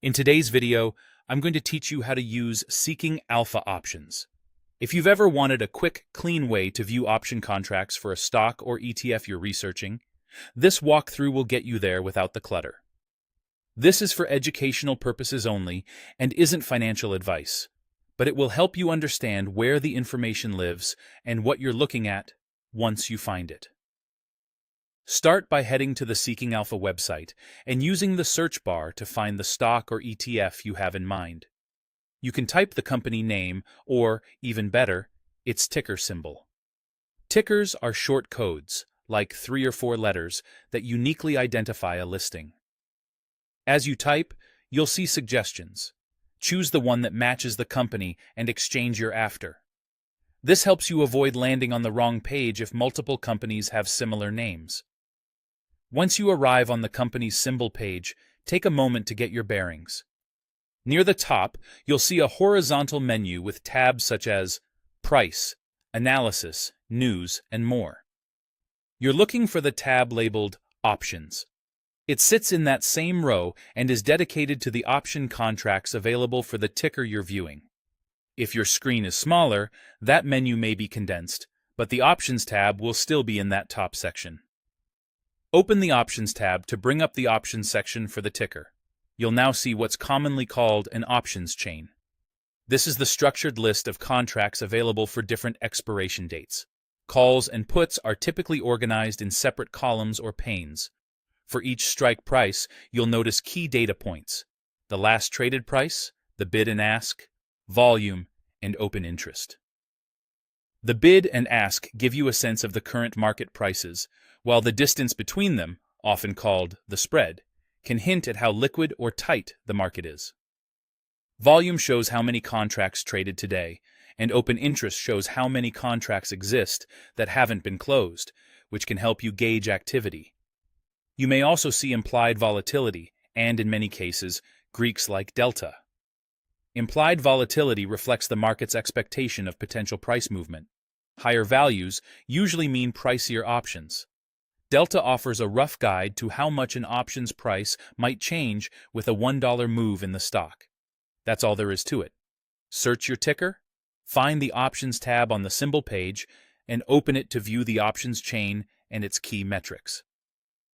In today's video, I'm going to teach you how to use Seeking Alpha options. If you've ever wanted a quick, clean way to view option contracts for a stock or ETF you're researching, this walkthrough will get you there without the clutter. This is for educational purposes only and isn't financial advice, but it will help you understand where the information lives and what you're looking at once you find it. Start by heading to the Seeking Alpha website and using the search bar to find the stock or ETF you have in mind. You can type the company name or, even better, its ticker symbol. Tickers are short codes, like 3 or 4 letters, that uniquely identify a listing. As you type, you'll see suggestions. Choose the one that matches the company and exchange you're after. This helps you avoid landing on the wrong page if multiple companies have similar names. Once you arrive on the company's symbol page, take a moment to get your bearings. Near the top, you'll see a horizontal menu with tabs such as Price, Analysis, News, and more. You're looking for the tab labeled Options. It sits in that same row and is dedicated to the option contracts available for the ticker you're viewing. If your screen is smaller, that menu may be condensed, but the Options tab will still be in that top section. Open the Options tab to bring up the Options section for the ticker. You'll now see what's commonly called an options chain. This is the structured list of contracts available for different expiration dates. Calls and puts are typically organized in separate columns or panes. For each strike price, you'll notice key data points: the last traded price, the bid and ask, volume, and open interest. The bid and ask give you a sense of the current market prices, while the distance between them, often called the spread, can hint at how liquid or tight the market is. Volume shows how many contracts traded today, and open interest shows how many contracts exist that haven't been closed, which can help you gauge activity. You may also see implied volatility, and in many cases, Greeks like delta. Implied volatility reflects the market's expectation of potential price movement. Higher values usually mean pricier options. Delta offers a rough guide to how much an option's price might change with a $1 move in the stock. That's all there is to it. Search your ticker, find the Options tab on the symbol page, and open it to view the options chain and its key metrics.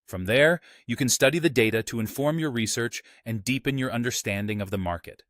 From there, you can study the data to inform your research and deepen your understanding of the market.